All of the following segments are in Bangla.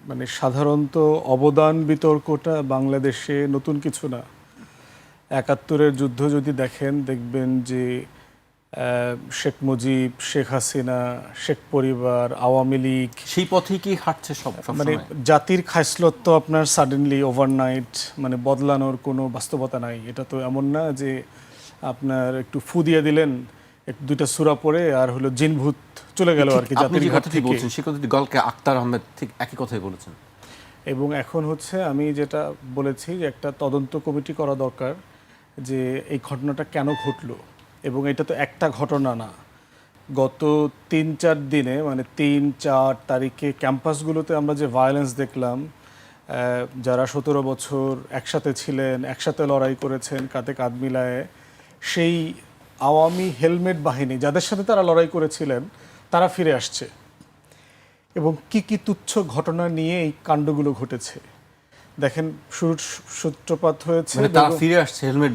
মানে সাধারণত অবদান বিতর্কটা বাংলাদেশে নতুন কিছু না। ৭১-এর যুদ্ধ যদি দেখেন দেখবেন যে শেখ মুজিব, শেখ হাসিনা, শেখ পরিবার, আওয়ামী লীগ সেই পথেই কি হাঁটছে মানে জাতির খায়সলত তো আপনার সাডেনলি ওভারনাইট মানে বদলানোর কোনো বাস্তবতা নাই। এটা তো এমন না যে আপনার একটু ফু দিয়ে দিলেন, একটু দুইটা সূরা পড়ে আর হলো জিনভূত চলে গেল আর কি জাতির ঘর থেকে। বলছেন সে কথাটি গলকে আক্তার আহমেদ ঠিক একই কথাই বলেছেন। এবং এখন হচ্ছে আমি যেটা বলেছি যে একটা তদন্ত কমিটি করা দরকার যে এই ঘটনাটা কেন ঘটলো। এবং এটা তো একটা ঘটনা না, গত ৩-৪ দিনে মানে ৩-৪ তারিখে ক্যাম্পাসগুলোতে আমরা যে ভায়োলেন্স দেখলাম, যারা ১৭ বছর একসাথে ছিলেন, একসাথে লড়াই করেছেন কাঁধে কাঁধ মিলায়ে, সেই আওয়ামী হেলমেট বাহিনী যাদের সাথে তারা লড়াই করেছিলেন তারা ফিরে আসছে। এবং কি কি তুচ্ছ ঘটনা নিয়ে এই কাণ্ডগুলো ঘটেছে দেখেন। শুরুর সূত্রপাত হয়েছে তারা ফিরে আসছে হেলমেট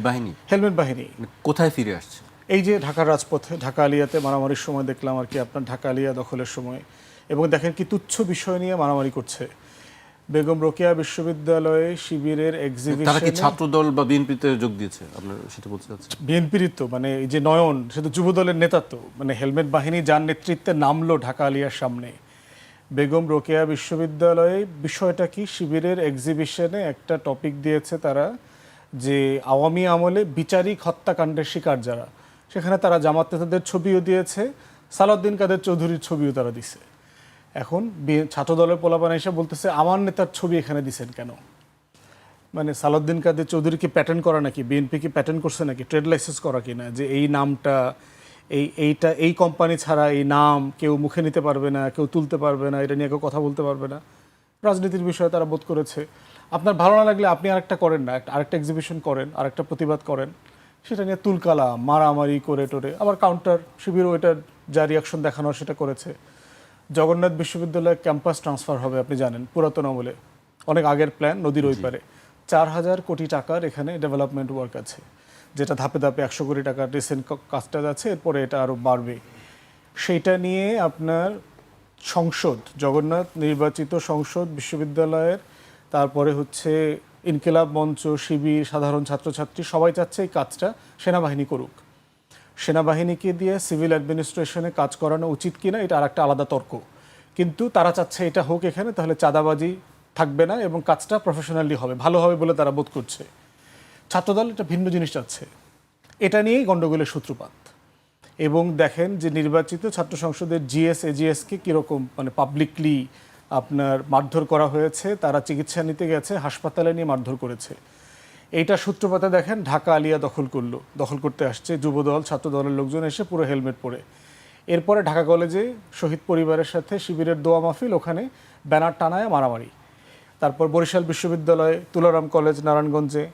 বাহিনী কোথায় ফিরে আসছে? এই যে ঢাকার রাজপথে, ঢাকা আলিয়াতে মারামারির সময় দেখলাম আর কি আপনার ঢাকা আলিয়া দখলের সময়। এবং দেখেন কি তুচ্ছ বিষয় নিয়ে মারামারি করছে। বেগম রোকেয়া বিশ্ববিদ্যালয়ে শিবিরের এক্সিবিশন, তারা কি ছাত্রদল বা বিএনপিতে যোগ দিয়েছে? আপনারা সেটা বলতে চাচ্ছেন? বিএনপিরই তো মানে এই যে নয়ন, সে তো যুবদলের নেতা। তো মানে হেলমেট বাহিনী যার নেতৃত্বে নামলো ঢাকা আলিয়ার সামনে, বেগম রোকেয়া বিশ্ববিদ্যালয়ে বিষয়টা কি, শিবিরের এক্সিবিশনে একটা টপিক দিয়েছে তারা যে আওয়ামী আমলে বিচারিক হত্যাকাণ্ডের শিকার যারা, সেখানে তারা জামাত নেতাদের ছবিও দিয়েছে, সালাউদ্দিন কাদের চৌধুরীর ছবিও তারা দিছে। এখন ছাত্রদলের পোলাপান এসে বলতেছে আমার নেতার ছবি এখানে দিছেন কেন? মানে সালাউদ্দিন কাদের চৌধুরী কি প্যাটার্ন করা নাকি? বিএনপি কি প্যাটার্ন করছে নাকি? ট্রেড লাইসেন্স করা কিনা যে এই নামটা এই কোম্পানি ছাড়া এই নাম কেউ মুখে নিতে পারবে না, কেউ তুলতে পারবে না, এটা নিয়ে কেউ কথা বলতে পারবে না। রাজনীতির বিষয়ে তারা বোধ করেছে। আপনার ভালো না লাগলে আপনি আরেকটা করেন না, আরেকটা এক্সিবিশন করেন, আরেকটা প্রতিবাদ করেন, সেটা নিয়ে তুলকালা মারামারি করে টোরে আবার কাউন্টার শিবিরও এটা যা রিয়াকশন দেখানোর সেটা করেছে। জগন্নাথ বিশ্ববিদ্যালয়ে ক্যাম্পাস ট্রান্সফার হবে আপনি জানেন, পুরাতন আমলে অনেক আগের প্ল্যান, নদীর ওই পারে ৪,০০০ কোটি টাকার এখানে ডেভেলপমেন্ট ওয়ার্ক আছে, যেটা ধাপে ধাপে ১০০ কোটি টাকার রিসেন্ট কাজটা যাচ্ছে, এরপরে এটা আরও বাড়বে। সেইটা নিয়ে আপনার সংসদ, জগন্নাথ নির্বাচিত সংসদ বিশ্ববিদ্যালয়ের, তারপরে হচ্ছে ইনকিলাব মঞ্চ, শিবির, সাধারণ ছাত্রছাত্রী সবাই চাচ্ছে এই কাজটা সেনাবাহিনী করুক। সেনাবাহিনীকে দিয়ে সিভিল অ্যাডমিনিস্ট্রেশনে কাজ করানো উচিত কিনা এটা আর একটা আলাদা তর্ক, কিন্তু তারা চাচ্ছে এটা হোক এখানে, তাহলে চাঁদাবাজি থাকবে না এবং কাজটা প্রফেশনালি হবে, ভালো হবে বলে তারা বোধ করছে। ছাত্রদল এটা ভিন্ন জিনিস চাচ্ছে, এটা নিয়েই গণ্ডগোলের সূত্রপাত। এবং দেখেন যে নির্বাচিত ছাত্র সংসদের জিএস এজিএসকে কীরকম মানে পাবলিকলি আপনার মারধর করা হয়েছে, তারা চিকিৎসা নিতে গেছে, হাসপাতালে নিয়ে মারধর করেছে। এইটা সূত্রপাতে দেখেন ঢাকা আলিয়া দখল করতে আসছে যুবদল ছাত্রদলের লোকজন এসে পুরো হেলমেট পরে। এরপরে ঢাকা কলেজে শহীদ পরিবারের সাথে শিবিরের দোয়া মাহফিল, ওখানে ব্যানার টানায় মারামারি। তারপর বরিশাল বিশ্ববিদ্যালয়, তুলারাম কলেজ নারায়ণগঞ্জে।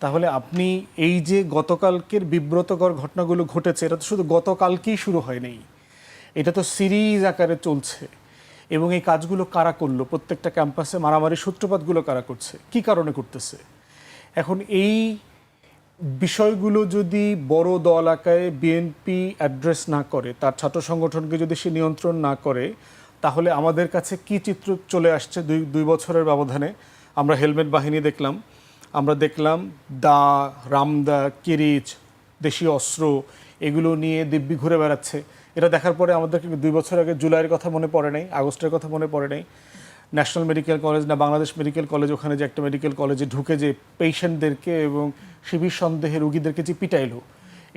তাহলে আপনি এই যে গতকালকের বিব্রতকর ঘটনাগুলো ঘটেছে, এটা তো শুধু গতকালকেই শুরু হয়নি, এটা তো সিরিজ আকারে চলছে। এবং এই কাজগুলো কারা করলো, প্রত্যেকটা ক্যাম্পাসে মারামারির সূত্রপাতগুলো কারা করছে, কি কারণে করতেছে? এখন এই বিষয়গুলো যদি বড় দল আকারে বিএনপি অ্যাড্রেস না করে, তার ছাত্র সংগঠনকে যদি সে নিয়ন্ত্রণ না করে, তাহলে আমাদের কাছে কি চিত্র চলে আসছে? দুই বছরের ব্যবধানে আমরা হেলমেট বাহিনী দেখলাম, আমরা দেখলাম দা, রামদা, কিরিচ, দেশীয় অস্ত্র এগুলো নিয়ে দিব্যি ঘুরে বেড়াচ্ছে। এটা দেখার পরে আমাদের 2 বছর আগে জুলাইয়ের কথা মনে পড়ে নাই, আগস্টের কথা মনে পড়ে নাই। ন্যাশনাল মেডিকেল কলেজ না বাংলাদেশ মেডিকেল কলেজ, ওখানে যে একটা মেডিকেল কলেজে ঢুকে যে পেশেন্টদেরকে এবং শিবির সন্দেহে রোগীদেরকে যে পিটাইলো,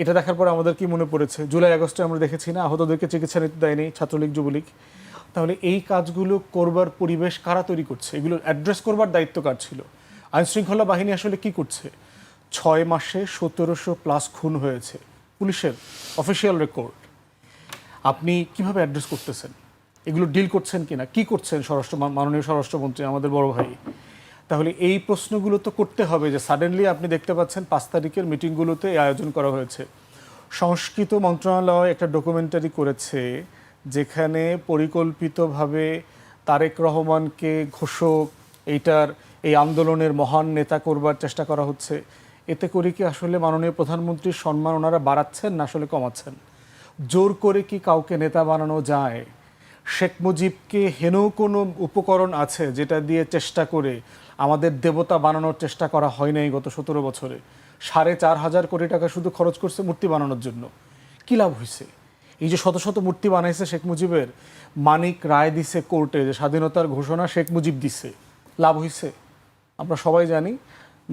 এটা দেখার পরে আমাদের কি মনে পড়েছে? জুলাই আগস্টে আমরা দেখেছি না, আহতদেরকে চিকিৎসা নিতে দেয়নি ছাত্রলীগ যুবলীগ। তাহলে এই কাজগুলো করবার পরিবেশ কারা তৈরি করছে? এগুলো অ্যাড্রেস করবার দায়িত্ব কার ছিল? আইনশৃঙ্খলা বাহিনী আসলে কি করছে? 6 মাসে 1700+ খুন হয়েছে, পুলিশের অফিসিয়াল রেকর্ড। আপনি কিভাবে অ্যাড্রেস করতেছেন? এগুলো ডিল করছেন কিনা, কি করছেন মাননীয় স্বরাষ্ট্রমন্ত্রী আমাদের বড় ভাই? তাহলে এই প্রশ্নগুলো তো করতে হবে যে সাডেনলি আপনি দেখতে পাচ্ছেন 5 তারিখের মিটিংগুলোতে এই আয়োজন করা হয়েছে। সংস্কৃত মন্ত্রণালয় একটা ডকুমেন্টারি করেছে যেখানে পরিকল্পিতভাবে তারেক রহমানকে ঘোষক, এই আন্দোলনের মহান নেতা করবার চেষ্টা করা হচ্ছে। এতে করে কি আসলে মাননীয় প্রধানমন্ত্রীর সম্মান ওনারা বাড়াচ্ছেন না আসলে কমাচ্ছেন? জোর করে কি কাউকে নেতা বানানো যায়? শেখ মুজিবকে হেন কোনো উপকরণ আছে যেটা দিয়ে চেষ্টা করে আমাদের দেবতা বানানোর চেষ্টা করা হয় নাই গত 17 বছরে? 4,500 কোটি টাকা শুধু খরচ করছে মূর্তি বানানোর জন্য। কী লাভ হয়েছে? এই যে শত শত মূর্তি বানাইছে শেখ মুজিবের, মানিক রায় দিছে কোর্টে যে স্বাধীনতার ঘোষণা শেখ মুজিব দিছে, লাভ হয়েছে? আমরা সবাই জানি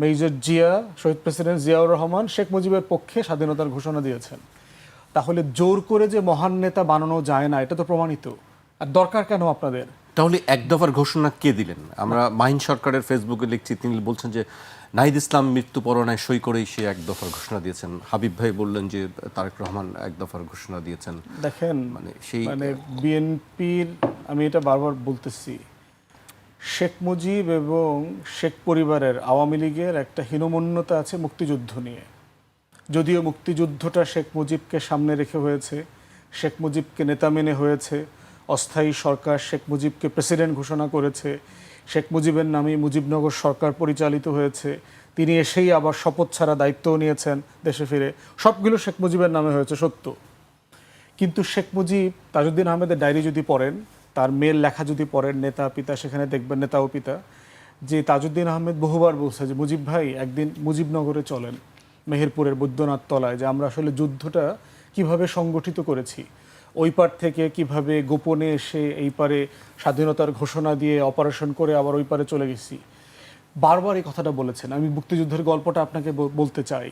মেজর জিয়া, শহীদ প্রেসিডেন্ট জিয়াউর রহমান শেখ মুজিবের পক্ষে স্বাধীনতার ঘোষণা দিয়েছেন। তাহলে জোর করে যে মহান নেতা বানানো যায় না, এটা তো প্রমাণিত। আর দরকার কেন আপনাদের? তাহলে এক দফার ঘোষণা কে দিলেন? আমরা মাহিন সরকারের ফেসবুকে লিখছি, তিনি বলছেন যে নাহিদ ইসলাম মৃত্যু পরোয়ানায় সই করেই সে এক দফার ঘোষণা দিয়েছেন। হাবিব ভাই বললেন যে তারেক রহমান এক দফার ঘোষণা দিয়েছেন। দেখেন মানে বিএনপির, আমি এটা বারবার বলতেছি, শেখ মুজিব এবং শেখ পরিবারের, আওয়ামী লীগের একটা হীনমন্যতা আছে মুক্তিযুদ্ধ নিয়ে। যদিও মুক্তিযুদ্ধটা শেখ মুজিবকে সামনে রেখে হয়েছে, শেখ মুজিবকে নেতা মেনে হয়েছে, অস্থায়ী সরকার শেখ মুজিবকে প্রেসিডেন্ট ঘোষণা করেছে, শেখ মুজিবের নামে মুজিবনগর সরকার পরিচালিত হয়েছে, তিনি এসেই আবার শপথ ছাড়া দায়িত্বও নিয়েছেন দেশে ফিরে, সবগুলো শেখ মুজিবের নামে হয়েছে সত্য। কিন্তু শেখ মুজিব, তাজউদ্দিন আহমেদের ডায়েরি যদি পড়েন, তার মেয়ের লেখা যদি পড়েন, নেতা পিতা, সেখানে দেখবেন নেতা ও পিতা, যে তাজউদ্দিন আহমেদ বহুবার বলছে যে মুজিব ভাই একদিন মুজিবনগরে চলেন, মেহেরপুরের বৈদ্যনাথ তলায়, যে আমরা আসলে যুদ্ধটা কিভাবে সংগঠিত করেছি, ওই পার থেকে কিভাবে গোপনে এসে এই পারে স্বাধীনতার ঘোষণা দিয়ে অপারেশন করে আবার ওই পারে চলে গেছি। বারবার এই কথাটা বলেছেন। আমি মুক্তিযুদ্ধের গল্পটা আপনাকে বলতে চাই,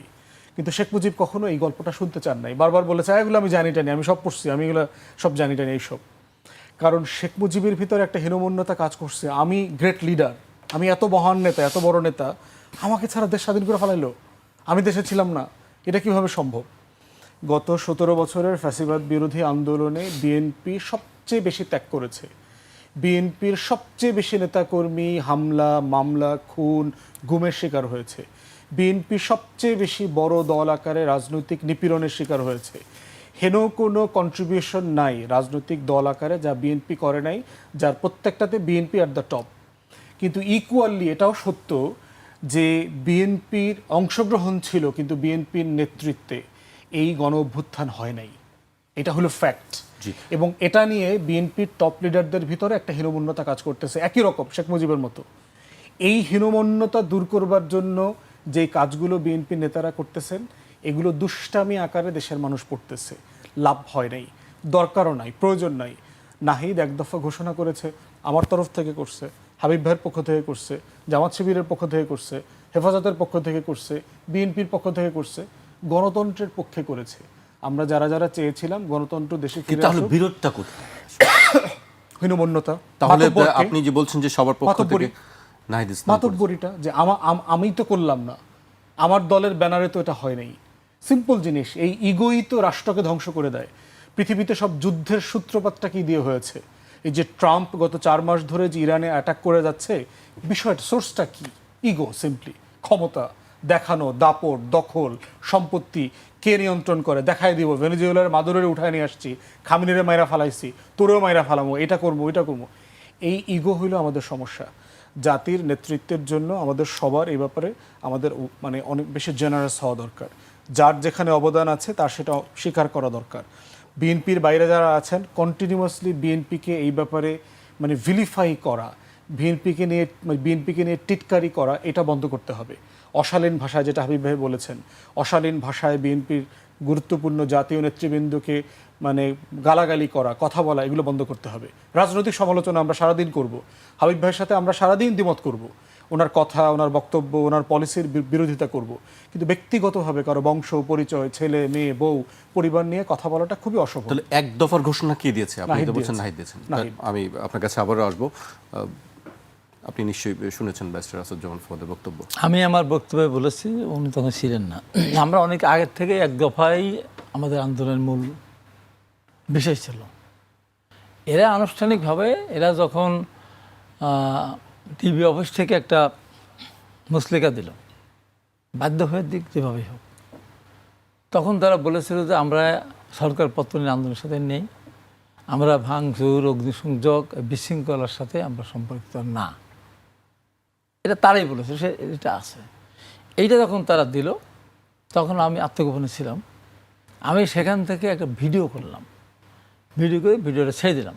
কিন্তু শেখ মুজিব কখনো এই গল্পটা শুনতে চান নাই। বারবার বলেছে এগুলো আমি জানি টানি, আমি সব পড়ছি, আমি এগুলো সব জানি টানি এইসব। কারণ শেখ মুজিবের ভিতরে একটা হীনমন্যতা কাজ করছে, আমি গ্রেট লিডার, আমি এত মহান নেতা, এত বড় নেতা, আমাকে ছাড়া দেশ স্বাধীন করে ফেলাইলো, আমি দেশে ছিলাম না, এটা কিভাবে সম্ভব? গত 17 বছরের ফ্যাসিবাদ বিরোধী আন্দোলনে বিএনপি সবচেয়ে বেশি ত্যাগ করেছে। বিএনপির সবচেয়ে বেশি নেতাকর্মী হামলা, মামলা, খুন, গুমের শিকার হয়েছে। বিএনপি সবচেয়ে বেশি বড় দল আকারে রাজনৈতিক নিপীড়নের শিকার হয়েছে। হেন কোনো কন্ট্রিবিউশন নাই রাজনৈতিক দল আকারে যা বিএনপি করে নাই, যার প্রত্যেকটাতে বিএনপি অ্যাট দ্য টপ। কিন্তু ইকুয়ালি এটাও সত্য যে বিএনপির অংশগ্রহণ ছিল, কিন্তু বিএনপির নেতৃত্বে এই গণ অভ্যুত্থান হয় নাই। এটা হলো ফ্যাক্ট। এবং এটা নিয়ে বিএনপির টপ লিডারদের ভিতরে একটা হীনমন্যতা কাজ করতেছে, একই রকম শেখ মুজিবের মতো। এই হীনমন্যতা দূর করবার জন্য যে কাজগুলো বিএনপির নেতারা করতেছেন, এগুলো দুষ্টামি আকারে দেশের মানুষ পড়তেছে। লাভ হয় নাই, দরকারও নাই, প্রয়োজন নাই। নাহিদ এক দফা ঘোষণা করেছে, আমার তরফ থেকে করছে, হাবিব ভাইয়ের পক্ষ থেকে করছে, জামাত শিবিরের পক্ষ থেকে করছে, হেফাজতের পক্ষ থেকে করছে, বিএনপির পক্ষ থেকে করছে, গণতন্ত্রের পক্ষে করেছে। আমরা যারা যারা চেয়েছিলাম গণতন্ত্র দেশে ফিরে আসুক। তাহলে বিরোধটা কোথায়? হীনমন্যতা। তাহলে আপনি যে বলছেন যে সবার পক্ষ থেকে নাহিদ ইসলাম, মাতব্বরিটা যে আমি তো করলাম না, আমার দলের ব্যানারে তো এটা হয় নাই। সিম্পল জিনিস, এই ইগোই তো রাষ্ট্রকে ধ্বংস করে দেয়। পৃথিবীতে সব যুদ্ধের সূত্রপাতটা কি দিয়ে হয়েছে? এই যে ট্রাম্প গত 4 মাস ধরে যে ইরানে অ্যাটাক করে যাচ্ছে, বিষয়টা সোর্সটা কি? ইগো, সিম্পলি ক্ষমতা দেখানো, দাপট, দখল, সম্পত্তি কে নিয়ন্ত্রণ করে দেখাই দিব। ভেনেজুয়েলার মাদুরের উঠায় নিয়ে আসছি, খামিনের মাইরা ফালাইছি, তোরেও মাইরা ফালামো, এটা করবো ওইটা করবো। এই ইগো হইল আমাদের সমস্যা। জাতির নেতৃত্বের জন্য আমাদের সবার এই ব্যাপারে আমাদের মানে অনেক বেশি জেনারেস হওয়া দরকার। যার যেখানে অবদান আছে তার সেটা স্বীকার করা দরকার। বিএনপির বাইরে যারা আছেন কন্টিনিউয়াসলি বিএনপিকে এই ব্যাপারে মানে ভিলিফাই করা, বিএনপিকে নিয়ে টিটকারি করা, এটা বন্ধ করতে হবে। অশালীন ভাষায়, যেটা হাবিব ভাই বলেছেন, অশালীন ভাষায় বিএনপির গুরুত্বপূর্ণ জাতীয় নেতৃবৃন্দকে মানে গালাগালি করা, কথা বলা, এগুলো বন্ধ করতে হবে। রাজনৈতিক সমালোচনা আমরা সারাদিন করব, হাবিব ভাইয়ের সাথে আমরা সারাদিন দ্বিমত করব, ওনার কথা, ওনার বক্তব্য, ওনার পলিসির বিরোধিতা করব, কিন্তু ব্যক্তিগতভাবে কারো বংশ পরিচয়, ছেলে মেয়ে বউ পরিবার নিয়ে কথা বলাটা খুবই অশুভ। তাহলে এক দফার ঘোষণা কে দিয়েছে? আপনি তো বলছেন নাহিদ দিয়েছেন। আমি আপনার কাছে আবারও আসবো। আপনি নিশ্চয়ই শুনেছেন ব্যারিস্টার আসাদুজ্জামান ফুয়াদের বক্তব্য। আমি আমার বক্তব্যে বলেছি, উনি তখন ছিলেন না। আমরা অনেক আগের থেকে এক দফাই আমাদের আন্দোলনের মূল বিষয় ছিল। এরা আনুষ্ঠানিকভাবে এরা যখন টিভি অফিস থেকে একটা মুসলিকা দিল, বাধ্য হয়ে দিক যেভাবেই হোক, তখন তারা বলেছিল যে আমরা সরকার পতনের আন্দোলনের সাথে নেই, আমরা ভাঙচুর, অগ্নিসংযোগ, বিশৃঙ্খলার সাথে আমরা সম্পর্কিত না। এটা তারাই বলেছে, এটা আছে। এইটা যখন তারা দিল, তখন আমি আত্মগোপনে ছিলাম। আমি সেখান থেকে একটা ভিডিও করলাম, ভিডিও করে ভিডিওটা ছেড়ে দিলাম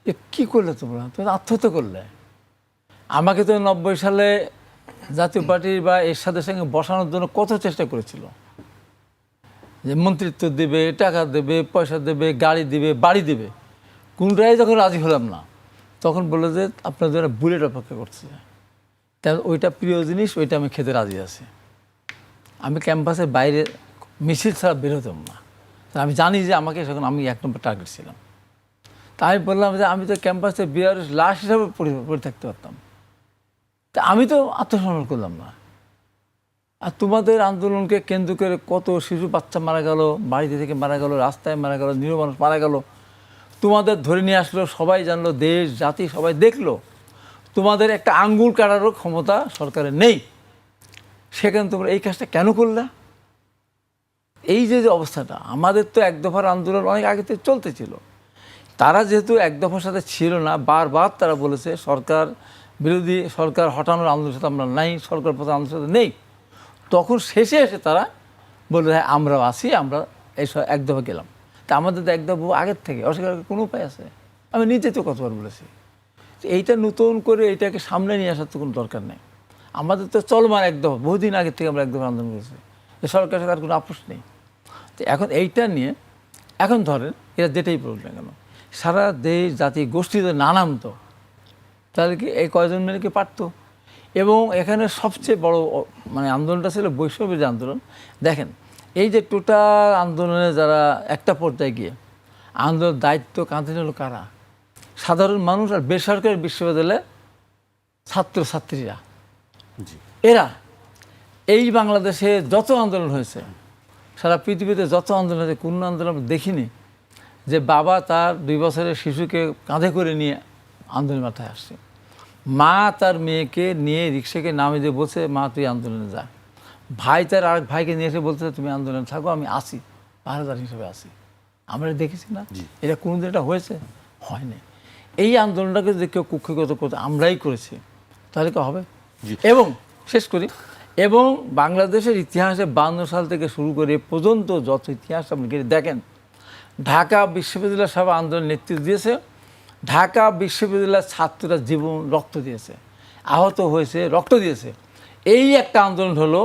যে কী করলে তোমরা আত্মহত্যা করলে। আমাকে তো 90 সালে জাতীয় পার্টির বা এরশাদের সঙ্গে বসানোর জন্য কত চেষ্টা করেছিল, যে মন্ত্রিত্ব দেবে, টাকা দেবে, পয়সা দেবে, গাড়ি দেবে, বাড়ি দেবে। কোনটাই যখন রাজি হলাম না, তখন বললো যে আপনার জন্য বুলেট অপেক্ষা করছে। তা ওইটা প্রিয় জিনিস, ওইটা আমি খেতে রাজি আছি। আমি ক্যাম্পাসের বাইরে মিছিল ছাড়া বেরোতাম না। আমি জানি যে আমাকে সেখানে আমি 1 নম্বর টার্গেট ছিলাম। তাই বললাম যে আমি তো ক্যাম্পাসে বিআরএস লাশ হিসাবে পড়ে থাকতে পারতাম, তা আমি তো আত্মসমর্পণ করলাম না। আর তোমাদের আন্দোলনকে কেন্দ্র করে কত শিশু বাচ্চা মারা গেল, বাড়িতে থেকে মারা গেল, রাস্তায় মারা গেল, নিরীহ মানুষ মারা গেল। তোমাদের ধরে নিয়ে আসলো, সবাই জানলো, দেশ জাতি সবাই দেখলো। তোমাদের একটা আঙ্গুল কাটারও ক্ষমতা সরকারের নেই। সেখানে তোমরা এই কাজটা কেন করলে? এই যে অবস্থাটা, আমাদের তো 1 দফার আন্দোলন অনেক আগে থেকে চলতেছিল। তারা যেহেতু 1 দফার সাথে ছিল না, বারবার তারা বলেছে সরকার বিরোধী, সরকার হটানোর আন্দোলনের সাথে আমরা নাই, সরকার প্রধান আন্দোলনের সাথে নেই। তখন শেষে এসে তারা বললো হ্যাঁ আমরাও আসি, আমরা এইসব 1 দফা গেলাম। তা আমাদের তো 1 দফা আগের থেকে অস্বীকার করার কোনো উপায় আছে? আমি নিজে তো কতবার বলেছি। এইটা নতুন করে এইটাকে সামনে নিয়ে আসার তো কোনো দরকার নেই। আমাদের তো চলমান 1 দফা, বহুদিন আগের থেকে আমরা 1 দফা আন্দোলন করেছি, যে সরকারের সাথে আর কোনো আপোষ নেই। তো এখন এইটা নিয়ে, এখন ধরেন এরা যেটাই বলুক না কেন, সারা দেশ জাতি গোষ্ঠী যদি না নামতো, তাহলে কি এই কয়জন মিলে কি পারতো? এবং এখানে সবচেয়ে বড় মানে আন্দোলনটা ছিল বৈষম্যের যে আন্দোলন। দেখেন, এই যে টোটাল আন্দোলনে যারা একটা পর্যায়ে গিয়ে আন্দোলনের দায়িত্ব কাঁধে নিল কারা? সাধারণ মানুষ আর বেসরকারি বিশ্ববিদ্যালয়ের ছাত্রছাত্রীরা। এরা এই বাংলাদেশে যত আন্দোলন হয়েছে, সারা পৃথিবীতে যত আন্দোলন হয়েছে, কোনো আন্দোলন দেখিনি যে বাবা তার 2 বছরের শিশুকে কাঁধে করে নিয়ে আন্দোলন মাথায় আসছে। মা তার মেয়েকে নিয়ে রিক্সাকে নামিয়ে দিয়ে বলছে মা তুই আন্দোলনে যা। ভাই তার আরেক ভাইকে নিয়ে এসে বলছে তুমি আন্দোলনে থাকো, আমি আসি, পাহারাদার হিসেবে আসি। আমরা দেখেছি না? এটা কোনোদিন এটা হয়েছে? হয়নি। এই আন্দোলনটাকে যদি কেউ কুক্ষিগত করতে আমরাই করেছি, তাহলে কি হবে? এবং শেষ করি, এবং বাংলাদেশের ইতিহাসে 52 সাল থেকে শুরু করে পর্যন্ত যত ইতিহাস আপনি দেখেন, ঢাকা বিশ্ববিদ্যালয় সভা আন্দোলন নেতৃত্ব দিয়েছে, ঢাকা বিশ্ববিদ্যালয়ের ছাত্ররা জীবন রক্ত দিয়েছে, আহত হয়েছে, রক্ত দিয়েছে। এই একটা আন্দোলন হলো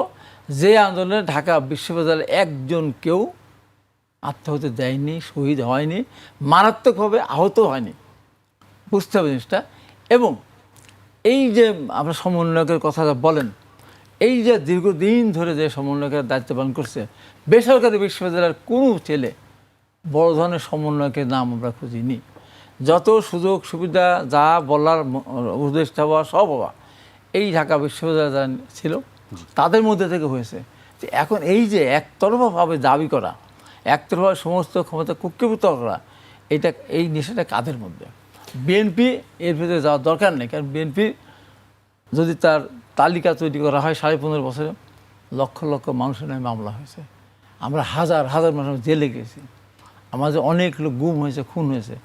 যে আন্দোলনে ঢাকা বিশ্ববিদ্যালয়ে একজন কেউ আত্মহত্যা দেয়নি, শহীদ হয়নি, মারাত্মকভাবে আহত হয়নি। বুঝতে হবে জিনিসটা। এবং এই যে আপনার সমন্বয়কের কথা বলেন, এই যে দীর্ঘদিন ধরে যে সমন্বয়কের দায়িত্ব পালন করছে, বেসরকারি বিশ্ববিদ্যালয়ের কোনো ছেলে বড় ধরনের সমন্বয়কের নাম আমরা খুঁজিনি। যত সুযোগ সুবিধা যা বলার উদ্দেশ্যটা হওয়া সব হওয়া এই ঢাকা বিশ্ববিদ্যালয় যারা ছিল তাদের মধ্যে থেকে হয়েছে। তো এখন এই যে একতরফাভাবে দাবি করা, একতরফাভাবে সমস্ত ক্ষমতা কুক্ষিভূত করা, এটা এই নেশাটা কাদের মধ্যে? বিএনপি এর ভিতরে যাওয়ার দরকার নেই। কারণ বিএনপি যদি তার তালিকা তৈরি করা হয় 15.5 বছরে লক্ষ লক্ষ মানুষের নামে মামলা হয়েছে, আমরা হাজার হাজার মানুষ জেলে গেছি, আমাদের অনেক লোক গুম হয়েছে, খুন হয়েছে।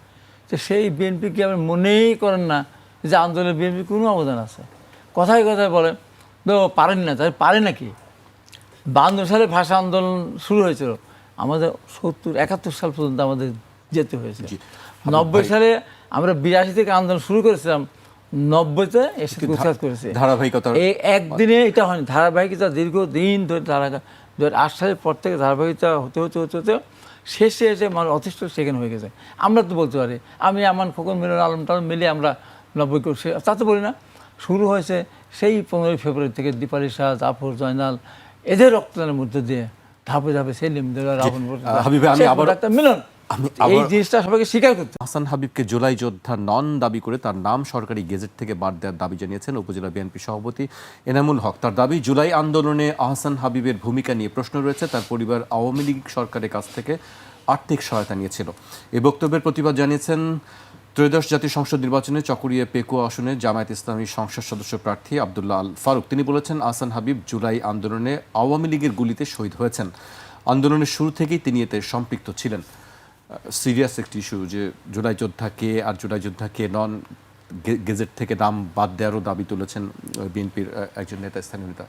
তো সেই বিএনপিকে আপনি মনেই করেন না যে আন্দোলনে বিএনপি কোনো অবদান আছে? কথায় কথায় বলে তো পারেন না, তাই পারে নাকি? 52 সালে ভাষা আন্দোলন শুরু হয়েছিল, আমাদের 71 সাল পর্যন্ত আমাদের যেতে হয়েছে। 90 সালে আমরা 82 থেকে আন্দোলন শুরু করেছিলাম, 90-তে এসে উচ্ছ্বাস করেছে। ধারাবাহিকতা এই একদিনে এটা হয়নি, ধারাবাহিকতা দীর্ঘদিন ধরে 2008 সালের পর থেকে ধারাবাহিকতা হতে হতে হতে হতে শেষে এসে মানুষ যথেষ্ট সেকেন্ড হয়ে গেছে। আমরা তো বলতে পারি, আমি আমান খোকন মিলন আলম টালম মিলে আমরা 90 করছি, তা তো বলি না। শুরু হয়েছে সেই 15 ফেব্রুয়ারি থেকে দীপালি শাহ, জাফর, জয়নাল, এদের রক্তদানের মধ্যে দিয়ে ধাপে ধাপে সেলিম, রাহুল একটা মিলন। এই জিনিসটা সবাইকে স্বীকার করতে। হাসান হাবিবকে জুলাই যোদ্ধা নন দাবি করে তার নাম সরকারি গেজেট থেকে বাদ দেওয়ার দাবি জানিয়েছেন উপজেলা বিএনপি সভাপতি এনামুল হক। তার দাবি, জুলাই আন্দোলনে আহসান হাবিবের ভূমিকা নিয়ে প্রশ্ন রয়েছে। তার পরিবার আওয়ামী লীগ সরকারের কাছ থেকে আর্থিক সহায়তা নিয়েছিল। এই বক্তব্যের প্রতিবাদ জানিয়েছেন ত্রয়োদশ জাতীয় সংসদ নির্বাচনে চকরিয়া পেকুয়া আসনে জামায়াত ইসলামী সংসদ সদস্য প্রার্থী আব্দুল্লাহ আল ফারুক। তিনি বলেছেন, আহসান হাবিব জুলাই আন্দোলনে আওয়ামী লীগের গুলিতে শহীদ হয়েছেন। আন্দোলনের শুরু থেকেই তিনি এতে সম্পৃক্ত ছিলেন। সিরিয়াস একটি ইস্যু যে জুলাই যোদ্ধা কে আর জুলাই যোদ্ধা কে নন, গেজেট থেকে নাম বাদ দেওয়ারও দাবি তুলেছেন বিএনপির একজন নেতা, স্থানীয় নেতা।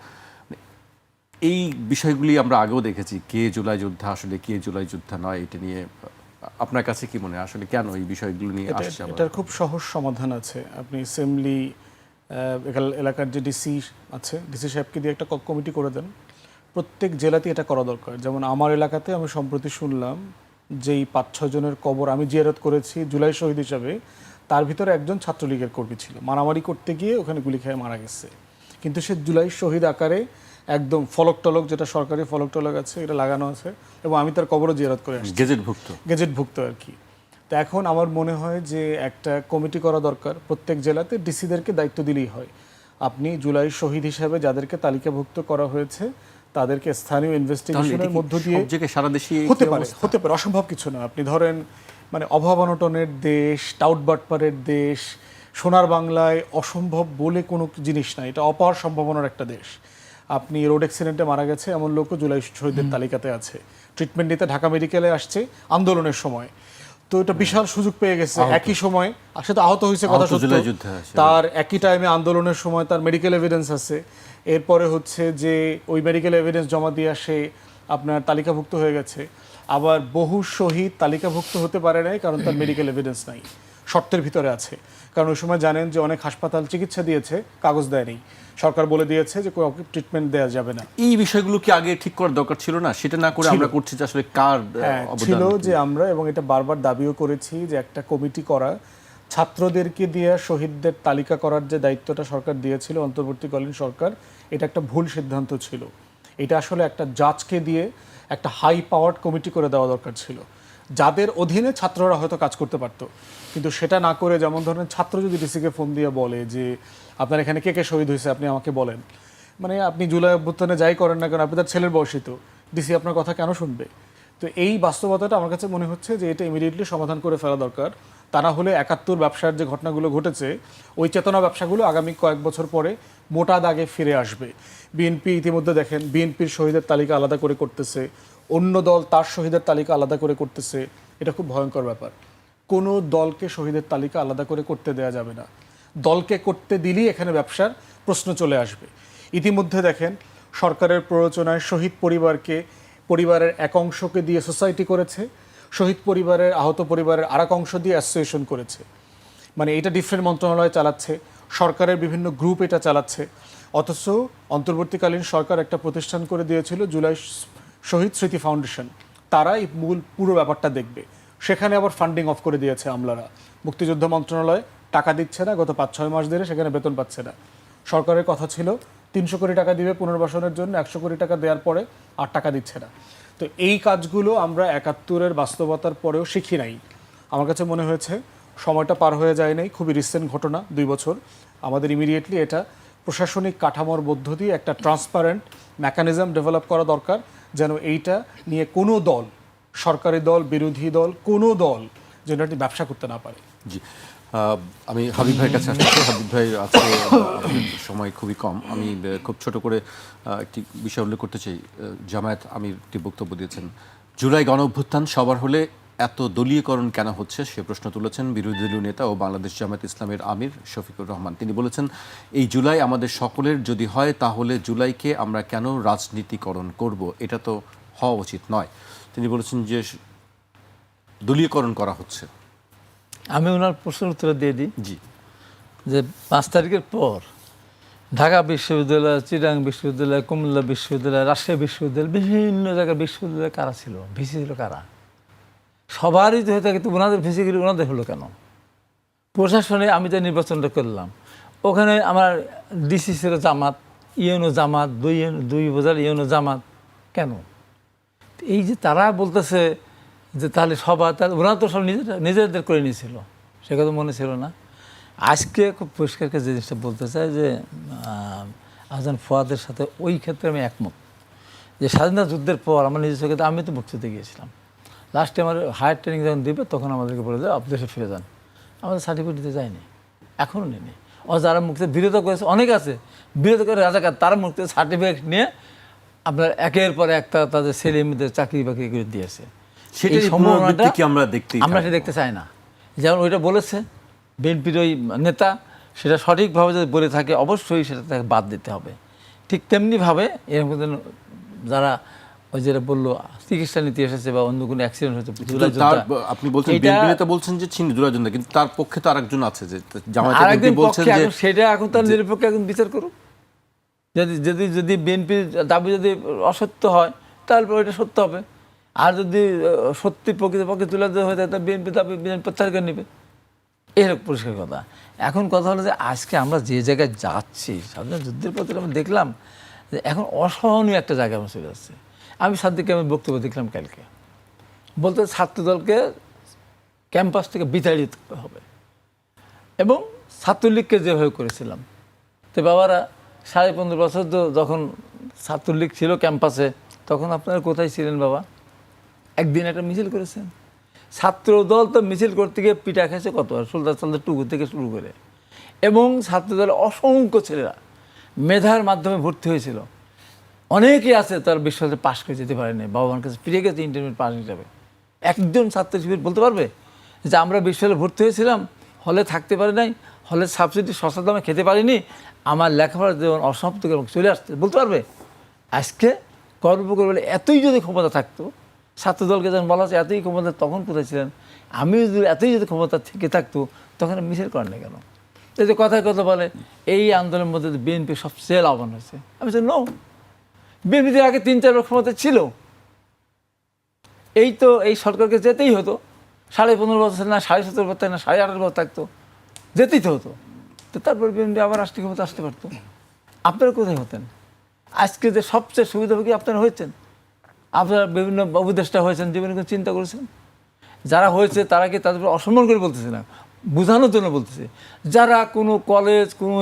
এই বিষয়গুলি আমরা আগেও দেখেছি, কে জুলাই যোদ্ধা আসলে কে জুলাই যোদ্ধা নয়, এটা নিয়ে আপনার কাছে কি মনে হয় আসলে কেন এই বিষয়গুলো নিয়ে আসছে আবার? এটার খুব সহজ সমাধান আছে। আপনি সেমলি এলাকার যে ডিসি আছে, ডিসি সাহেবকে দিয়ে একটা কমিটি করে দেন। প্রত্যেক জেলাতে এটা করা দরকার। যেমন আমার এলাকাতে আমি সম্প্রতি শুনলাম যেই 5-6 জনের কবর আমি জিয়ারত করেছি জুলাই শহীদ হিসাবে, তার ভিতরে একজন ছাত্রলীগের কর্মী ছিল, মারামারি করতে গিয়ে ওখানে গুলি খেয়ে মারা গেছে। কিন্তু সে জুলাই শহীদ আকারে একদম ফলক টলক, যেটা সরকারি ফলক টলক আছে, এটা লাগানো আছে, এবং আমি তার কবরও জিয়ারত করে আসছি, গেজেটভুক্ত আর কি। তো এখন আমার মনে হয় যে একটা কমিটি করা দরকার, প্রত্যেক জেলাতে ডিসিদেরকে দায়িত্ব দিলেই হয়। আপনি জুলাই শহীদ হিসাবে যাদেরকে তালিকাভুক্ত করা হয়েছে তাদেরকে স্থানীয় ইনভেস্টিগেশনের মধ্য দিয়ে সারা দেশে হতে পারে, অসম্ভব কিছু না। আপনি ধরেন মানে অভাব অনটনের দেশ, টাউট বাটপারের দেশ, সোনার বাংলায় অসম্ভব বলে কোনো জিনিস নাই, এটা অপার সম্ভাবনার একটা দেশ। আপনি রোড অ্যাক্সিডেন্টে মারা গেছে এমন লোকও জুলাই শহীদের তালিকাতে আছে, ট্রিটমেন্ট নিতে ঢাকা মেডিকেলে আসছে আন্দোলনের সময়। তো এটা বিশাল সুযোগ পেয়ে গেছে। একই সময় সে তো আহত হয়েছে, কথা সত্য, তার একই টাইমে আন্দোলনের সময় তার মেডিকেল এভিডেন্স আছে। এরপরে হচ্ছে যে ওই মেডিকেল এভিডেন্স জমা দিয়ে সে আপনার তালিকাভুক্ত হয়ে গেছে। আবার বহু শহীদ তালিকাভুক্ত হতে পারে নাই কারণ তার মেডিকেল এভিডেন্স নাই, শর্তের ভিতরে আছে। কারণ ওই সময় জানেন যে অনেক হাসপাতাল চিকিৎসা দিয়েছে, কাগজ দেয়নি, সরকার বলে দিয়েছে যে কাউকে ট্রিটমেন্ট দেওয়া যাবে না। এই বিষয়গুলো কি আগে ঠিক করার দরকার ছিল না? সেটা না করে আমরা করছি যে আসলে কার ছিল যে আমরা, এবং এটা বারবার দাবিও করেছি যে একটা কমিটি করা, ছাত্রদেরকে দিয়ে শহীদদের তালিকা করার যে দায়িত্বটা সরকার দিয়েছিল অন্তর্বর্তীকালীন সরকার, এটা একটা ভুল সিদ্ধান্ত ছিল। এটা আসলে একটা জাজকে দিয়ে একটা হাই পাওয়ার্ড কমিটি করে দেওয়া দরকার ছিল, যাদের অধীনে ছাত্ররা হয়তো কাজ করতে পারতো। কিন্তু সেটা না করে, যেমন ধরেন ছাত্র যদি ডিসিকে ফোন দিয়ে বলে যে আপনার এখানে কে কে শহীদ হয়েছে আপনি আমাকে বলেন, মানে আপনি জুলাই অভ্যুত্থানে যাই করেন না কেন, আপনি তার ছেলের বয়সী, তো ডিসি আপনার কথা কেন শুনবে? তো এই বাস্তবতাটা আমার কাছে মনে হচ্ছে যে এটা ইমিডিয়েটলি সমাধান করে ফেলা দরকার। তা না হলে 71 ব্যবসার যে ঘটনাগুলো ঘটেছে, ওই চেতনা ব্যবসাগুলো আগামী কয়েক বছর পরে মোটা দাগে ফিরে আসবে। বিএনপি ইতিমধ্যে দেখেন বিএনপির শহীদের তালিকা আলাদা করে করতেছে, অন্য দল তার শহীদের তালিকা আলাদা করে করতেছে। এটা খুব ভয়ঙ্কর ব্যাপার। কোনো দলকে শহীদের তালিকা আলাদা করে করতে দেয়া যাবে না। দলকে করতে দিলেই এখানে ব্যবসার প্রশ্ন চলে আসবে। ইতিমধ্যে দেখেন সরকারের প্ররোচনায় শহীদ পরিবারের এক অংশকে দিয়ে সোসাইটি করেছে, শহীদ পরিবারের আহত পরিবারের আর এক অংশ দিয়ে অ্যাসোসিয়েশন করেছে। মানে এটা ডিফারেন্ট মন্ত্রণালয় চালাচ্ছে, সরকারের বিভিন্ন গ্রুপ এটা চালাচ্ছে। অথচ অন্তর্বর্তীকালীন সরকার একটা প্রতিষ্ঠান করে দিয়েছিল জুলাই শহীদ স্মৃতি ফাউন্ডেশন, তারা এই পুরো ব্যাপারটা দেখবে। সেখানে আবার ফান্ডিং অফ করে দিয়েছে আমলারা। মুক্তিযুদ্ধ মন্ত্রণালয় টাকা দিচ্ছে না, গত 5-6 মাস ধরে সেখানে বেতন পাচ্ছে না। সরকারের কথা ছিল 300 কোটি টাকা দিবে পুনর্বাসনের জন্য, 100 কোটি টাকা দেওয়ার পরে আর টাকা দিচ্ছে না। তো এই কাজগুলো আমরা 71-এর বাস্তবতার পরেও শিখি নাই। আমার কাছে মনে হয়েছে সময়টা পার হয়ে যায় নাই, খুবই রিসেন্ট ঘটনা, 2 বছর। আমাদের ইমিডিয়েটলি এটা প্রশাসনিক কাঠামোর মধ্য দিয়ে একটা ট্রান্সপারেন্ট মেকানিজম ডেভেলপ করা দরকার, যেন এইটা নিয়ে কোনো দল, সরকারি দল, বিরোধী দল, কোনো দল যেন এটি ব্যবসা করতে না পারে। জি, আমি হাবিব ভাইয়ের কাছে আসছি। হাবিব ভাই, আজকে সময় খুবই কম, আমি খুব ছোট করে একটি বিষয় উল্লেখ করতে চাই। জামায়াত আমির একটি বক্তব্য দিয়েছেন, জুলাই গণঅভ্যুত্থান সবার হলে এত দলীয়করণ কেন হচ্ছে সে প্রশ্ন তুলেছেন বিরোধী দলীয় নেতা ও বাংলাদেশ জামায়াত ইসলামের আমির শফিকুর রহমান। তিনি বলেছেন, এই জুলাই আমাদের সকলের যদি হয় তাহলে জুলাইকে আমরা কেন রাজনীতিকরণ করব, এটা তো হওয়া উচিত নয়। তিনি বলেছেন যে দলীয়করণ করা হচ্ছে। আমি ওনার প্রশ্নের উত্তর দিয়ে দিই। জি, যে 5 তারিখের পর ঢাকা বিশ্ববিদ্যালয়, চিটাগাং বিশ্ববিদ্যালয়, কুমিল্লা বিশ্ববিদ্যালয়, রাজশাহী বিশ্ববিদ্যালয়, বিভিন্ন জায়গার বিশ্ববিদ্যালয়ে কারা ছিল, ভিসি ছিল কারা? সবারই তো হয়ে থাকে, তো ওনাদের ভিসিগুলি ওনাদের হলো কেন? প্রশাসনে আমি যে নির্বাচনটা করলাম, ওখানে আমার ডিসি ছিল জামাত, ইউনো জামাত, দুই উপজেলা ইউনো জামাত, কেন? এই যে তারা বলতেছে যে তাহলে সবার, তাহলে ওরা তো সব নিজেদের করে নিয়েছিল, সে কথা মনে ছিল না। আজকে খুব পরিষ্কার যে জিনিসটা বলতে চাই যে আহসান ফুয়াদের সাথে ওই ক্ষেত্রে আমি একমত, যে স্বাধীনতা যুদ্ধের পর আমার নিজস্ব ক্ষেত্রে আমি তো মুক্তিতে গিয়েছিলাম, লাস্টে আমার হায়ার ট্রেনিং যখন দিবে তখন আমাদেরকে বলে দেয় দেশে ফিরে যান, আমাদের সার্টিফিকেট দিতে যায়নি, এখনও নেই। ও যারা মুক্তিতে বিরোধ করেছে অনেক আছে, বিরোধ করে রাজাকার, তারা মুক্তিতে সার্টিফিকেট নিয়ে আপনার একের পর একটা তাদের ছেলে মেয়েদের চাকরি বাকরি করে দিয়েছে। সেটাই সম্ভাবনাটা আমরা সেটা দেখতে চাই না। যেমন ওইটা বলেছে বিএনপির ওই নেতা, সেটা সঠিকভাবে যদি বলে থাকে অবশ্যই সেটা তাকে বাদ দিতে হবে। ঠিক তেমনিভাবে এরকম যারা ওই যেটা বললো চিকিৎসা নিতে এসেছে বা অন্য কোনো অ্যাক্সিডেন্ট হয়েছে তার আপনি বলছেন বিএনপি নেতা বলছেন যে ছিন্নমূল যোদ্ধা, কিন্তু তার পক্ষে তো আরেকজন আছে যে জামায়াতের আরেকদিন বিএনপি বলছেন যে সেটা এখন তার নিরপেক্ষ এখন বিচার করুক। যদি বিএনপির দাবি যদি অসত্য হয় তাহলে ওইটা সত্য হবে, আর যদি সত্যি প্রকৃতপক্ষে তুলে দেওয়া হয় তাহলে বিএনপি দাবি বিএনপি প্রত্যাহার করে নেবে। এরকম পরিষ্কার কথা। এখন কথা হলো যে আজকে আমরা যে জায়গায় যাচ্ছি, স্বাধীনতা যুদ্ধের পথে আমরা দেখলাম যে এখন অসহনীয় একটা জায়গায় আমরা চলে যাচ্ছে। আমি সাদিককে আমি বক্তব্য দেখলাম কালকে, বলতে ছাত্রদলকে ক্যাম্পাস থেকে বিতাড়িত হবে এবং ছাত্রলীগকে যেভাবে করেছিলাম। তো বাবারা 15.5 বছর যখন ছাত্রলীগ ছিল ক্যাম্পাসে, তখন আপনারা কোথায় ছিলেন বাবা? একদিন একটা মিছিল করেছেন। ছাত্রদল তো মিছিল করতে গিয়ে পিটা খেয়েছে কতবার, সুলতান সালদের টুকু থেকে শুরু করে, এবং ছাত্রদলের অসংখ্য ছেলেরা মেধার মাধ্যমে ভর্তি হয়েছিল। অনেকেই আছে তার বিশ্ববিদ্যালয়ে পাশ করে যেতে পারেনি, বাবা মার কাছে ফিরে গেছে ইন্টারমিডিয়েট পাস হিসাবে। একজন ছাত্র শিবির বলতে পারবে যে আমরা বিশ্ববিদ্যালয়ে ভর্তি হয়েছিলাম, হলে থাকতে পারি নাই, হলে সাবসিডি সস্তা দামে খেতে পারিনি, আমার লেখাপড়ার জীবন অসমাপ্ত করে চলে আসছে, বলতে পারবে? আজকে গর্ব করে বলে এতই যদি ক্ষমতা থাকতো, ছাত্রদলকে যখন বলা হচ্ছে এতই ক্ষমতা, তখন কোথায় ছিলেন? আমি যদি এতই যদি ক্ষমতা থেকে থাকতো তখন মিছিল করেন না কেন? এই যে কথায় কথা বলে এই আন্দোলনের মধ্যে বিএনপি সবচেয়ে লাভবান হয়েছে। আমি বলছি নো, বিএনপির আগে 3-4 বার ক্ষমতা ছিল, এই তো এই সরকারকে যেতেই হতো। 15.5 বছর না 17.5 বছর না 18.5 বছর থাকতো, যেতেই তো হতো। তো তারপর বিএনপি আবার রাষ্ট্রীয় ক্ষমতা আসতে পারতো। আপনারা কোথায় হতেন? আজকে যে সবচেয়ে সুবিধাভোগী আপনারা হয়েছেন, আপনারা বিভিন্ন উপদেষ্টা হয়েছেন, জীবনে কোনো চিন্তা করেছেন? যারা হয়েছে তারা কি তাদের অসম্মান করে বলতেছে না, বোঝানোর জন্য বলতেছে। যারা কোনো কলেজ, কোনো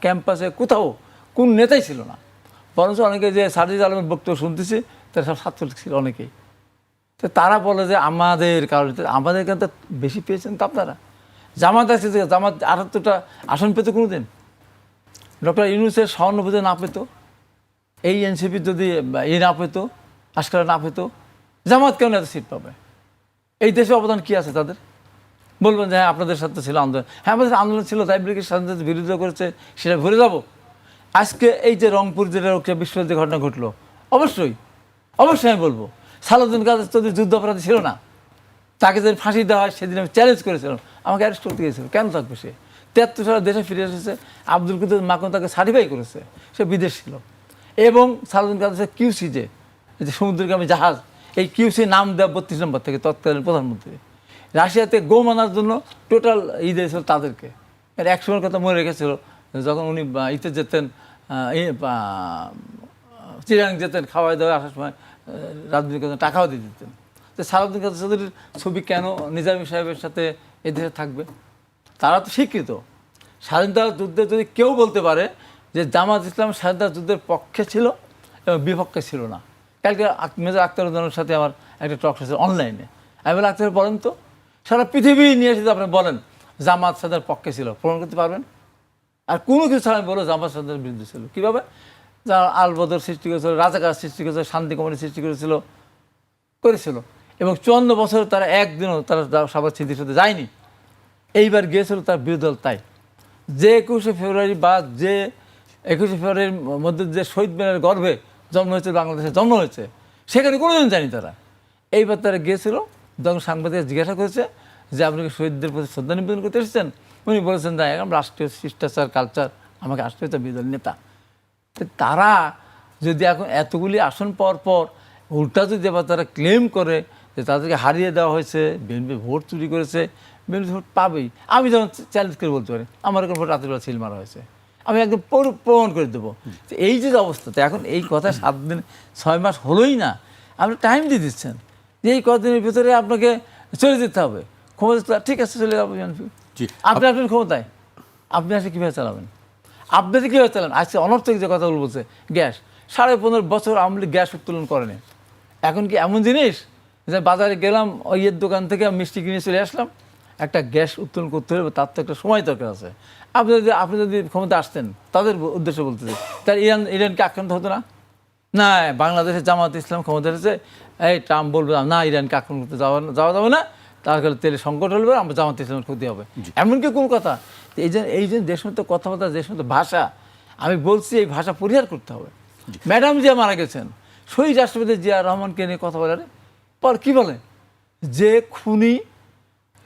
ক্যাম্পাসে কোথাও কোন নেতাই ছিল না, বরঞ্চ অনেকে যে সাজিদ আলমের বক্তব্য শুনতেছি তারা সব ছাত্রলীগ ছিল অনেকেই। তো তারা বলে যে আমাদের কারণে, আমাদের কারণে তো বেশি পেয়েছেন তো আপনারা। জামাত আছে, জামাত 78টা আসন পেত কোনো দিন? ডক্টর ইউনূসের সহানুভূতি না পেত, এই এনসিপি যদি না পেত, আজকাল না পেত, জামাত কেন এত সিট পাবে? এই দেশে অবদান কি আছে তাদের? বলবেন যে হ্যাঁ আপনাদের সাথে ছিল আন্দোলন, হ্যাঁ আমাদের আন্দোলন ছিল, তাই ব্রিগেড স্বাধীনতার বিরোধিতা করেছে, সেটা ভুলে যাব? আজকে এই যে রংপুর যেটা বিশ্বযুদ্ধের ঘটনা ঘটলো, অবশ্যই অবশ্যই আমি বলবো সালাউদ্দিন কাদের চৌধুরী যুদ্ধ অপরাধী ছিল না, তাকে যদি ফাঁসি দেওয়া হয় সেদিন আমি চ্যালেঞ্জ করেছিলাম, আমাকে অ্যারেস্ট করতে গিয়েছিল, কেন থাকবে সে? 73 সালে দেশে ফিরে এসেছে, আব্দুল কুদ্দুস মাখন তাকে সার্টিফাই করেছে, সে বিদেশ ছিল। এবং সালাউদ্দিন কাদের কিউসি যে সমুদ্রগামী জাহাজ, এই কিউসি নাম দেওয়া 32 নম্বর থেকে তৎকালীন প্রধানমন্ত্রী। রাশিয়াতে গোম আনার জন্য টোটাল দিয়েছিল তাদেরকে। এর এক সময়ের কথা মনে রেখেছিল, যখন উনি ইতে যেতেন, চিরাং যেতেন, খাওয়াই দাওয়া আসার সময় রাজনীতির কথা টাকাও দিয়ে দিতেন। তো সালাউদ্দিন কাদের চৌধুরীর ছবি কেন নিজামী সাহেবের সাথে এই দেশে থাকবে? তারা তো স্বীকৃত। স্বাধীনতা যুদ্ধে যদি কেউ বলতে পারে যে জামাত ইসলাম স্বাধীনতা যুদ্ধের পক্ষে ছিল এবং বিপক্ষে ছিল না। কালকে মেজর আখতারুজ্জামানের সাথে আমার একটা টক হয়েছে অনলাইনে, আমি বলে আখতার বলেন তো, সারা পৃথিবী নিয়ে এসে আপনি বলেন জামাত স্বাধীনতার পক্ষে ছিল, প্রমাণ করতে পারবেন? আর কোনো কিছু ছাড়া আমি বলো জামাত স্বাধীনতার বিরুদ্ধে ছিল। কীভাবে? যারা আলবদর সৃষ্টি করেছিল, রাজাকার সৃষ্টি করেছিল, শান্তি কমিটি সৃষ্টি করেছিল, এবং 54 বছর তারা একদিনও তারা সবার স্মৃতির সাথে যায়নি। এইবার গিয়েছিল তার বিরোধী দল। তাই যে 21শে ফেব্রুয়ারি বা যে 21শে ফেব্রুয়ারির মধ্যে যে শহীদ মিনারের গর্ভে জন্ম হয়েছে, বাংলাদেশে জন্ম হয়েছে, সেখানে কোনোদিন জানি তারা। এইবার তারা গিয়েছিল, যখন সাংবাদিক জিজ্ঞাসা করেছে যে আপনি কি শহীদদের প্রতি শ্রদ্ধা নিবেদন করতে এসেছেন, উনি বলেছেন না, এখন রাষ্ট্রীয় শিষ্টাচার কালচার, আমাকে রাষ্ট্রীয় বিরোধী নেতা। তো তারা যদি এখন এতগুলি আসন পাওয়ার পর উল্টা যদি আবার তারা ক্লেম করে যে তাদেরকে হারিয়ে দেওয়া হয়েছে, বিএনপি ভোট চুরি করেছে, বিএনপি ভোট পাবেই। আমি যখন চ্যালেঞ্জ করে বলতে পারি আমার এখন ভোট রাতের বেলা সিল মারা হয়েছে, আমি একদম প্রমাণ করে দেবো। তো এই যে অবস্থাতে এখন এই কথা 7 দিন 6 মাস হলোই না, আপনি টাইম দিয়ে দিচ্ছেন যে এই কদিনের ভিতরে আপনাকে চলে যেতে হবে ক্ষমতা। ঠিক আছে, চলে যাবো বিএনপি, আপনি আসবেন ক্ষমতায়, আপনি আসলে কীভাবে চালাবেন? আপনাদের কীভাবে চালান? আজকে অনর্থক যে কথাগুলো বলছে, গ্যাস 15.5 বছর আওয়ামী লীগ গ্যাস উত্তোলন করেনি। এখন কি এমন জিনিস যে বাজারে গেলাম, ওই দোকান থেকে মিষ্টি কিনে চলে আসলাম, একটা গ্যাস উত্তোলন করতে হবে, তার তো একটা সময় দরকার আছে। আপনি যদি ক্ষমতা আসতেন, তাদের উদ্দেশ্য বলতেছে, তার ইরানকে আক্রান্ত হতো না? না, বাংলাদেশে জামাত ইসলাম ক্ষমতা এসেছে, এই ট্রাম্প বলবে না ইরানকে আক্রমণ করতে যাওয়া যাবে না, তার কারণে তেলে সংকট হলে আমরা জামাত ইসলামের ক্ষতি হবে, এমনকি কোনো কথা। এই যে দেশ মতো কথাবার্তা, দেশ মতো ভাষা, আমি বলছি এই ভাষা পরিহার করতে হবে। ম্যাডাম যে মারা গেছেন, শহীদ রাষ্ট্রপতি জিয়া রহমানকে নিয়ে কথা বলে, আরে পর কী বলে যে খুনি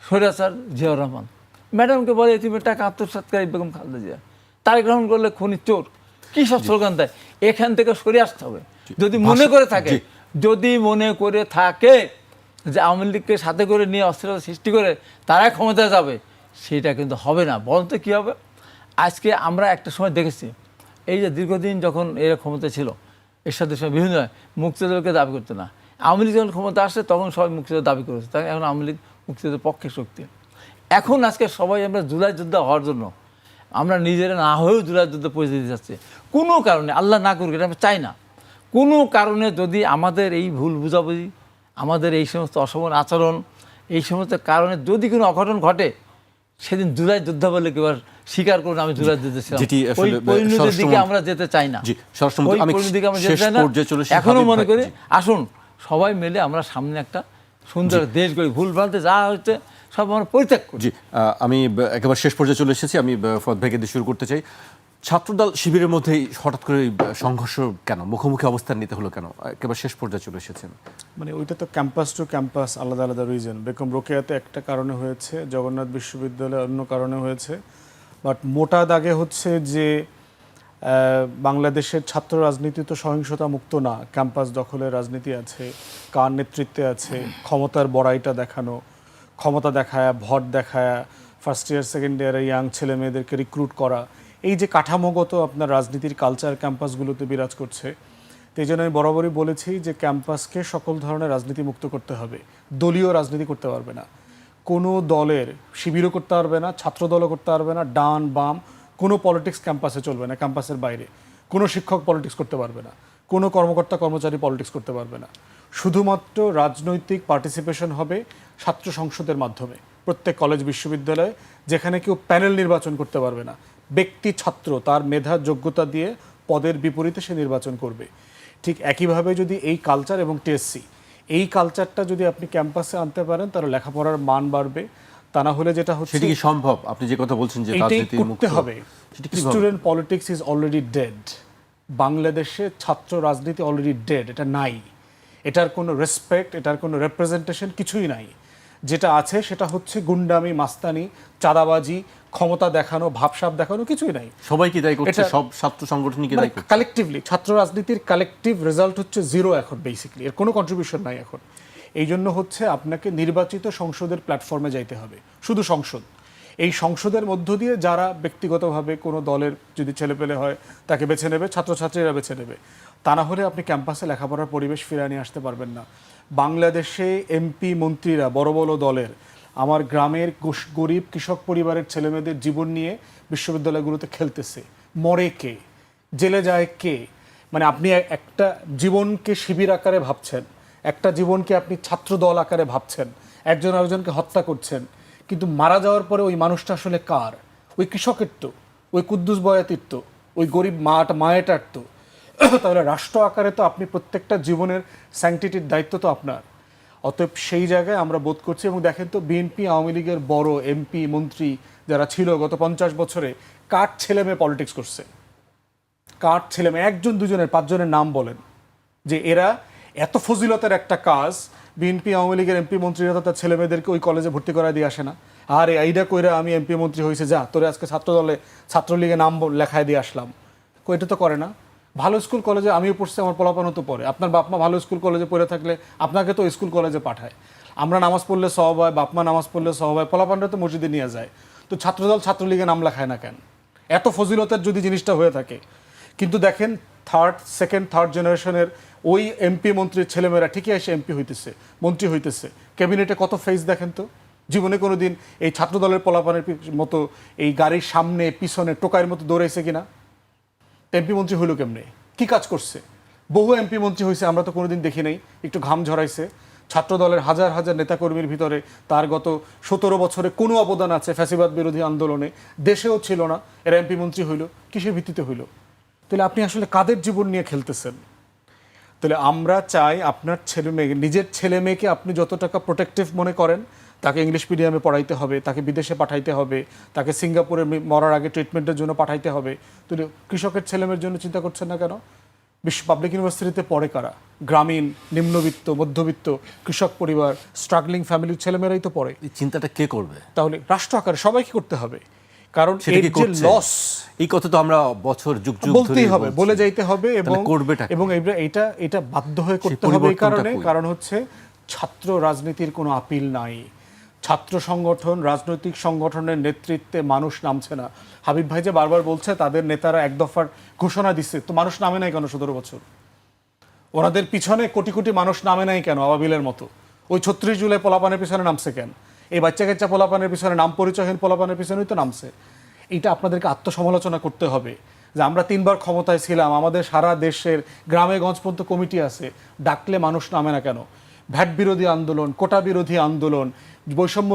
স্বৈরাচার জিয়াউর রহমান, ম্যাডামকে বলে তুমি টাকা আত্মসাৎকারী বেগম খালেদা জিয়া, তারেক রহমান করলে খুনি চোর, কী সব স্লোগান দেয়। এখান থেকে সরে আসতে হবে যদি মনে করে থাকে, যদি মনে করে থাকে যে আওয়ামী লীগকে সাথে করে নিয়ে অস্থিরতা সৃষ্টি করে তারা ক্ষমতায় যাবে, সেটা কিন্তু হবে না। বরঞ্চ কী হবে, আজকে আমরা একটা সময় দেখেছি এই যে দীর্ঘদিন যখন এরা ক্ষমতা ছিল, এর সাথে বিভিন্ন মুক্তিযুদ্ধকে দাবি করতো না। আওয়ামী লীগ যখন ক্ষমতা আসে তখন সবাই মুক্তিযুদ্ধ দাবি করেছে, তাই এখন আওয়ামী লীগ মুক্তিযুদ্ধের পক্ষে শক্তি। এখন আজকে সবাই আমরা জুলাই যোদ্ধা হওয়ার জন্য আমরা নিজেরা না হয়েও জুলাই যুদ্ধ পরিস্থিতি যাচ্ছে। কোনো কারণে, আল্লাহ না করুক, এটা আমরা চাই না, কোনো কারণে যদি আমাদের এই ভুল বুঝাবুঝি, আমাদের এই সমস্ত অসমান আচরণ, এই সমস্ত কারণে যদি কোনো অঘটন ঘটে, সেদিন জুলাই যোদ্ধা বলে কেউ আর স্বীকার করুন আমি জুলাই যুদ্ধে ছিলাম, ওই পরিণতির দিকে আমরা যেতে চাই না। এখনো মনে করি আসুন সবাই মিলে আমরা সামনে একটা সুন্দর দেশ গড়ি, ভুল ভ্রান্তি যা হচ্ছে সব আমরা পরিত্যাগ করি। জি, আমি একেবারে শেষ পর্যায়ে চলে এসেছি। আমি ফত ভাইকে দিয়ে শুরু করতে চাই। ছাত্রদল শিবিরের মধ্যেই হঠাৎ করে সংঘর্ষ কেন, মুখোমুখি অবস্থান নিতে হলো কেন? একেবারে শেষ পর্যায়ে চলে এসেছেন। মানে ওইটা তো ক্যাম্পাস টু ক্যাম্পাস আলাদা আলাদা রিজন। বেগম রোকেয়াতে একটা কারণে হয়েছে, জগন্নাথ বিশ্ববিদ্যালয়ে অন্য কারণে হয়েছে, বাট মোটা দাগে হচ্ছে যে বাংলাদেশের ছাত্র রাজনীতি তো সহিংসতা মুক্ত না, ক্যাম্পাস দখলের রাজনীতি আছে, কার নেতৃত্বে আছে, ক্ষমতার বড়াইটা দেখানো, ক্ষমতা দেখায়, ভোট দেখায়, ফার্স্ট ইয়ার সেকেন্ড ইয়ারে ইয়াং ছেলে মেয়েদেরকে রিক্রুট করা, এই যে কাঠামোগত আপনার রাজনীতির কালচার ক্যাম্পাসগুলোতে বিরাজ করছে। তো এই জন্য আমি বরাবরই বলেছি যে ক্যাম্পাসকে সকল ধরনের রাজনীতি মুক্ত করতে হবে। দলীয় রাজনীতি করতে পারবে না, কোনো দলের শিবিরও করতে পারবে না, ছাত্র দলও করতে পারবে না, ডান বাম কোনো পলিটিক্স ক্যাম্পাসে চলবে না, ক্যাম্পাসের বাইরে কোনো শিক্ষক পলিটিক্স করতে পারবে না, কোনো কর্মকর্তা কর্মচারী পলিটিক্স করতে পারবে না। শুধুমাত্র রাজনৈতিক পার্টিসিপেশন হবে ছাত্র সংসদের মাধ্যমে প্রত্যেক কলেজ বিশ্ববিদ্যালয়ে, যেখানে কেউ প্যানেল নির্বাচন করতে পারবে না। ব্যক্তি ছাত্র তার মেধা যোগ্যতা দিয়ে পদের বিপরীতে সে নির্বাচন করবে। ঠিক একইভাবে যদি এই কালচার এবং টিএসসি, এই কালচারটা যদি আপনি ক্যাম্পাসে আনতে পারেন তাহলে লেখাপড়ার মান বাড়বে। তা না হলে যেটা হচ্ছে, সেটা কি সম্ভব? আপনি যে কথা বলছেন যে রাজনীতি করতে হবে। Student politics is already dead. বাংলাদেশে ছাত্র রাজনীতি অলরেডি ডেড, এটা নাই, এটার কোনো রেসপেক্ট, এটার কোনো রেপ্রেজেন্টেশন কিছুই নাই। যেটা আছে সেটা হচ্ছে গুন্ডামি, মাস্তানি, চাঁদাবাজি, ক্ষমতা দেখানো, ভাবসাব দেখানো, কিছুই নাই। সবাই কি দায়ী করছে? সব ছাত্র সংগঠনই কি দায়ী করছে? কালেকটিভলি ছাত্র রাজনীতির কালেকটিভ রেজাল্ট হচ্ছে জিরো এখন, বেসিক্যালি এর কোনো কন্ট্রিবিউশন নাই এখন। এই জন্য হচ্ছে আপনাকে নির্বাচিত সংসদের প্ল্যাটফর্মে যাইতে হবে, শুধু সংসদ। এই সংসদের মধ্য দিয়ে যারা ব্যক্তিগতভাবে কোনো দলের যদি ছেলেপেলে হয় তাকে বেছে নেবে, ছাত্রছাত্রীরা বেছে নেবে। তা না হলে আপনি ক্যাম্পাসে লেখাপড়ার পরিবেশ ফিরিয়ে নিয়ে আসতে পারবেন না। বাংলাদেশে এমপি মন্ত্রীরা বড় বড় দলের আমার গ্রামের গরিব কৃষক পরিবারের ছেলেমেয়েদের জীবন নিয়ে বিশ্ববিদ্যালয়গুলোতে খেলতেছে। মরে কে, জেলে যায় কে? মানে আপনি একটা জীবনকে শিবির আকারে ভাবছেন, একটা জীবনকে আপনি ছাত্র দল আকারে ভাবছেন, একজন আরেকজনকে হত্যা করছেন, কিন্তু মারা যাওয়ার পরে ওই মানুষটা আসলে কার? ওই কৃষকের তো, ওই কুদ্দুস বয়াতির তো, ওই গরিব মায়েটার তো। তাহলে রাষ্ট্র আকারে তো আপনি প্রত্যেকটা জীবনের স্যাংটিটির দায়িত্ব তো আপনার। অতএব সেই জায়গায় আমরা বোধ করছি। এবং দেখেন তো বিএনপি আওয়ামী লীগের বড় এমপি মন্ত্রী যারা ছিল গত 50 বছরে, কার ছেলে মেয়ে পলিটিক্স করছে? কার ছেলে মেয়ে? একজন দুজনের, 5 জনের নাম বলেন যে এরা এত ফজিলতের একটা কাজ বিএনপি আওয়ামী লীগের এমপি মন্ত্রীরা তো তার ছেলে মেয়েদেরকে ওই কলেজে ভর্তি করা দিয়ে আসে না। আর এইটা কইরা আমি এমপি মন্ত্রী হয়েছে, যা তোরে আজকে ছাত্রদলে ছাত্রলীগে নাম লেখায় দিয়ে আসলাম, এটা তো করে না। ভালো স্কুল কলেজে আমিও পড়ছি, আমার পোলাপানও তো পড়ে। আপনার বাপমা ভালো স্কুল কলেজে পড়ে থাকলে আপনাকে তো স্কুল কলেজে পাঠায়। আমরা নামাজ পড়লে সওয়াব হয়, বাপমা নামাজ পড়লে সওয়াব হয়, পোলাপানরা তো মসজিদে নিয়ে যায়। তো ছাত্রদল ছাত্রলীগে নাম লেখায় না কেন? এত ফজিলতের যদি জিনিসটা হয়ে থাকে। কিন্তু দেখেন সেকেন্ড থার্ড জেনারেশনের ওই এমপি মন্ত্রীর ছেলেমেয়েরা ঠিকই এসে এমপি হইতেছে, মন্ত্রী হইতেছে, ক্যাবিনেটে কত ফেস দেখেন তো। জীবনে কোনো দিন এই ছাত্রদলের পোলাপানের মতো এই গাড়ির সামনে পিছনে টোকাইয়ের মতো দৌড়াইছে কিনা? এমপি মন্ত্রী হইল কেমনে? কি কাজ করছে? বহু এমপি মন্ত্রী হয়েছে, আমরা তো কোনোদিন দেখি নাই একটু ঘাম ঝরাইছে। ছাত্রদলের হাজার হাজার নেতাকর্মীর ভিতরে তার গত 17 বছরে কোনো অবদান আছে ফ্যাসিবাদ বিরোধী আন্দোলনে? দেশেও ছিল না, এরা এমপি মন্ত্রী হইল, কিসের ভিত্তিতে হইল? তাহলে আপনি আসলে কাদের জীবন নিয়ে খেলতেছেন? তাহলে আমরা চাই আপনার ছেলে মেয়ে, নিজের ছেলে মেয়েকে আপনি যত টাকা প্রোটেক্টিভ মনে করেন, তাকে ইংলিশ মিডিয়ামে পড়াইতে হবে, তাকে বিদেশে পাঠাইতে হবে, তাকে সিঙ্গাপুরে মরার আগে ট্রিটমেন্টের জন্য পাঠাইতে হবে। তাহলে কৃষকের ছেলেমেয়ের জন্য চিন্তা করছেন না কেন? বিশ্ব পাবলিক ইউনিভার্সিটিতে পড়ে কারা? গ্রামীণ, নিম্নবিত্ত, মধ্যবিত্ত, কৃষক পরিবার, স্ট্রাগলিং ফ্যামিলির ছেলেমেয়েরাই তো পড়ে। এই চিন্তাটা কে করবে? তাহলে রাষ্ট্র আকারে সবাইকে করতে হবে, কারণ সেটা এর কি যে করছে? লস এই কথা তো আমরা বছর যুগ যুগ বলতেই ধরে হবে, বলে যাইতে হবে, এবং করবেটা কি? এবং এটা বাধ্য হয়ে করতে হবে। এই পরিবর্তনটা কারণে কই? কারণ হচ্ছে ছাত্র রাজনীতির কোনো আপিল নাই। ছাত্র সংগঠন, রাজনৈতিক সংগঠনের নেতৃত্বে মানুষ নামছে না। হাবিব ভাই যে বারবার বলছে তাদের নেতারা এক দফার ঘোষণা দিচ্ছে, তো মানুষ নামে নাই কেন 17 বছর? ওনাদের পিছনে কোটি কোটি মানুষ নামে নাই কেন আবাবিলের মতো? ওই 36 জুলাই পোলাপানের পিছনে নামছে কেন? এই বাচ্চা কাচ্চা পোলাপানের পিছনে, নাম পরিচয়হীন পোলাপানের পিছনেই তো নামছে। এটা আপনাদেরকে আত্মসমালোচনা করতে হবে যে আমরা 3 বার ক্ষমতায় ছিলাম, আমাদের সারা দেশের গ্রামে গঞ্জ পর্যন্ত কমিটি আছে, ডাকলে মানুষ নামে না কেন? ভ্যাট বিরোধী আন্দোলন, কোটা বিরোধী আন্দোলন, বৈষম্য